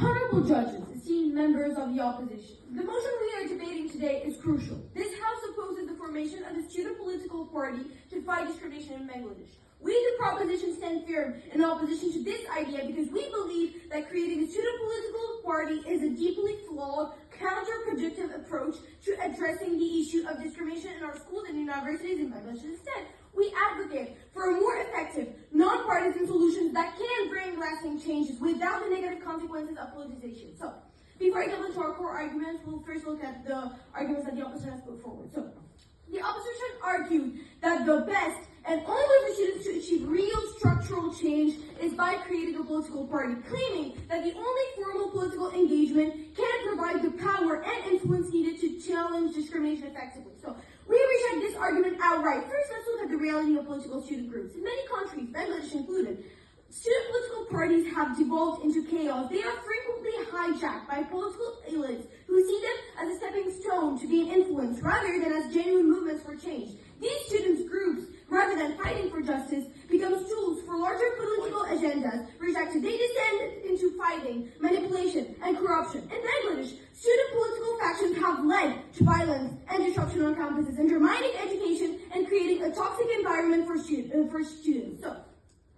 Honorable judges, esteemed members of the opposition, the motion we are debating today is crucial. This House opposes the formation of a student political party to fight discrimination in Bangladesh. We, the proposition, stand firm in opposition to this idea because we believe that creating a student political party is a deeply flawed, counterproductive approach to addressing the issue of discrimination in our schools and universities in Bangladesh. Instead, we advocate for a more effective, non-partisan solutions that can bring lasting changes without the negative consequences of politicization. So, before I delve into our core arguments, we'll first look at the arguments that the opposition has put forward. So, the opposition argued that the best and only way for students to achieve real structural change is by creating a political party, claiming that the only formal political engagement can provide the power and influence needed to challenge discrimination effectively. So, we reject this argument outright. First, let's look at the reality of political student groups. In many countries, Bangladesh included, student political parties have devolved into chaos. They are frequently hijacked by political elites who see them as a stepping stone to gain influence rather than as genuine movements for change. These students' groups, rather than fighting for justice, become tools for larger political agendas rejected. They descend into fighting, manipulation, and corruption. In Bangladesh, student political factions have led to violence and disruption on campuses, undermining education and creating a toxic environment for students. So,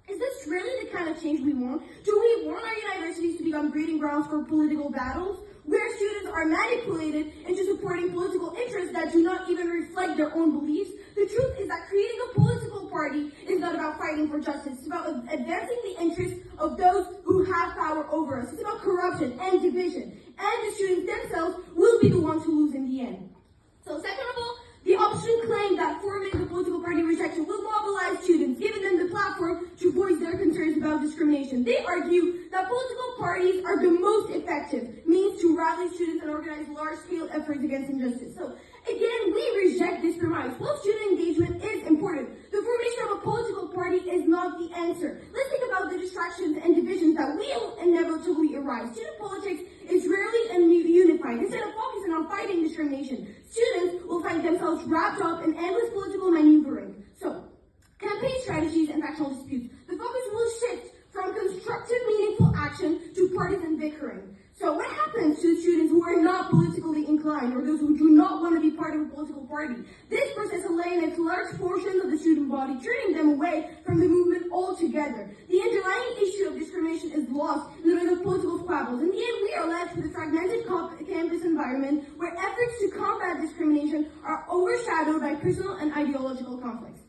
is this really the kind of change we want? Do we want our universities to become breeding grounds for political battles, where students are manipulated into supporting political interests that do not even reflect their own beliefs? The truth is that creating a political party is not about fighting for justice. It's about advancing the interests of those who have power over us. It's about corruption and division. And the students themselves will be the ones who lose in the end. So second of all, the opposition claimed that forming a political party rejection will mobilize students, giving them the platform to voice their concerns about discrimination. They argue that political parties are the most effective means to rally students and organize large-scale efforts against injustice. So, again, we reject this premise. While student engagement is important, the formation of a political party is not the answer. Let's think about the distractions and divisions that will inevitably arise. Student politics is rarely unified. Instead of focusing on fighting discrimination, students will find themselves wrapped up in endless political maneuvering. So, campaign strategies and factional disputes. The focus will shift from constructive, meaningful action to partisan bickering. So what happens to students who are not politically inclined or those who do not want to be part of a political party? This process alienates large portions of the student body, turning them away from the movement altogether. The underlying issue of discrimination is lost in the way of political squabbles. In the end, we are left with a fragmented campus environment where efforts to combat discrimination are overshadowed by personal and ideological conflicts.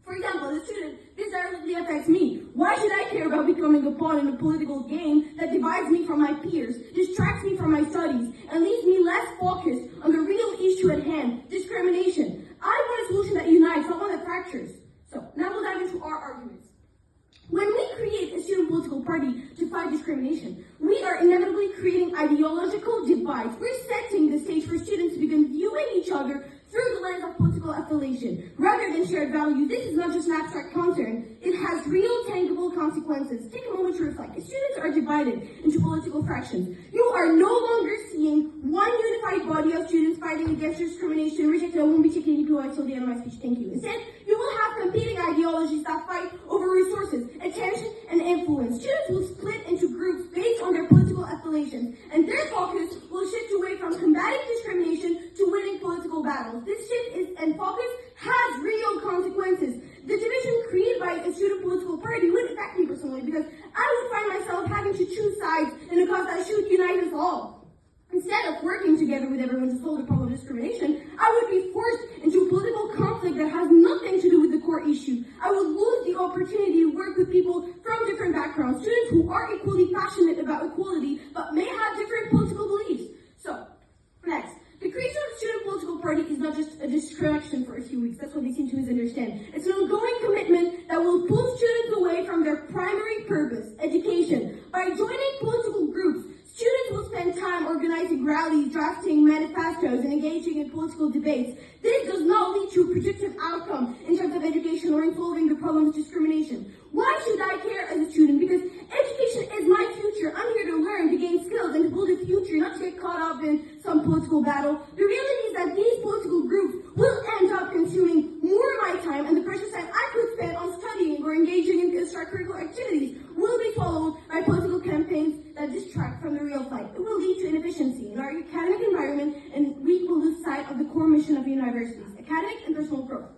For example, the student, this directly affects me. Why should I care about becoming a pawn in a political game that divides me from my peers, distracts me from my studies, and leaves me less focused on the real issue at hand, discrimination? I want a solution that unites, not one that fractures. So, now we'll dive into our arguments. When we create a student political party to fight discrimination, we are inevitably creating ideological divides. We're setting the stage for students to begin viewing each other through the lens of political affiliation, rather than shared values. This is not just an abstract concern, it has real, tangible consequences. Take a moment to reflect. If students are divided into political fractions, you are no longer seeing one unified body of students fighting against discrimination. Rejected, I won't be taking any POI till the end of my speech, thank you. Instead, you will have competing ideologies that fight over resources, attention, and influence. Students will split into groups based on their political affiliations, and their focus will shift away from combating discrimination to winning political battles. This shift and focus has real consequences. The division created by a student political party would affect me personally because I would find myself having to choose sides in a cause that should unite us all. Instead of working together with everyone to solve the problem of discrimination, I would be forced into a political conflict that has nothing to do with the core issue. I would lose the opportunity to work with people from different backgrounds, students who are equally passionate about equality but may have different political beliefs. So, next. The creation of a student political party is not just a distraction for a few weeks. That's what they seem to misunderstand. It's an ongoing commitment that will pull students away from their primary purpose, education. By joining political groups, students will spend time organizing rallies, drafting manifestos, and engaging in political debates. This does not lead to a productive outcome in terms of education or in solving the problem of discrimination. Why should I care as a student? Because education is my future. I'm here to learn, to gain skills, and to build a future, not to get caught up in some political battle. The reality is that these political groups will end up consuming more of my time, and the precious time I could spend on studying or engaging in extracurricular activities will be followed by political campaigns that distract from the real fight. It will lead to inefficiency in our academic environment, and we will lose sight of the core mission of universities, academic and personal growth.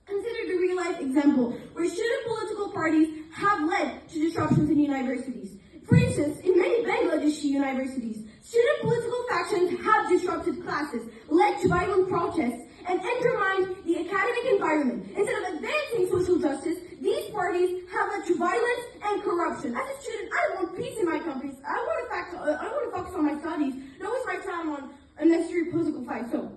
Consider the real-life example where student political parties have led to disruptions in universities. For instance, in many Bangladeshi universities, student political factions have disrupted classes, led to violent protests, and undermined the academic environment. Instead of advancing social justice, these parties have led to violence and corruption. As a student, I want peace in my campus. I want to focus on my studies, not waste my time on unnecessary political fights. So,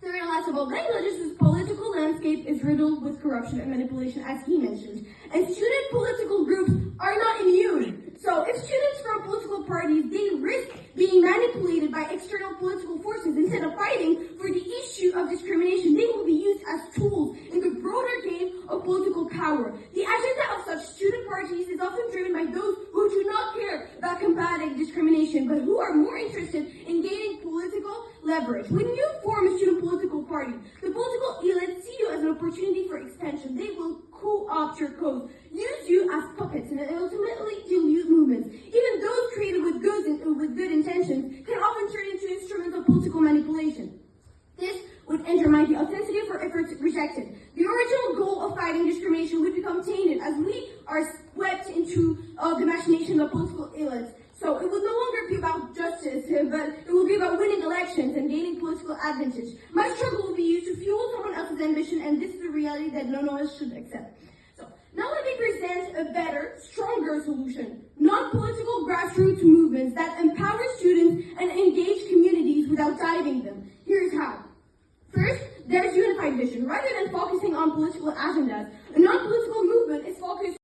third and last of all, Bangladesh's political landscape is riddled with corruption and manipulation, as he mentioned. And student political groups are not immune. So if students from political parties, they risk being manipulated by external political forces instead of fighting for the issue of discrimination. They will be used as tools in the broader game of political power. The agenda of such student parties is often driven by those who do not care about combating discrimination, but who are more interested in gaining political leverage. When you form a student political party, the political elite see you as an opportunity for expansion. They will co-opt your cause, use you as puppets, and ultimately dilute movements. Even those created with good intentions can often turn into instruments of political manipulation. This would undermine the authenticity of our efforts rejected. The original goal of fighting discrimination would become tainted as we are swept into the machinations of political elites. So it will no longer be about justice, but it will be about winning elections and gaining political advantage. My struggle will be used to fuel someone else's ambition, and this is the reality that none of us should accept. So now let me present a better, stronger solution. Non-political grassroots movements that empower students and engage communities without diving them. Here's how. First, there's unified vision. Rather than focusing on political agendas, a non-political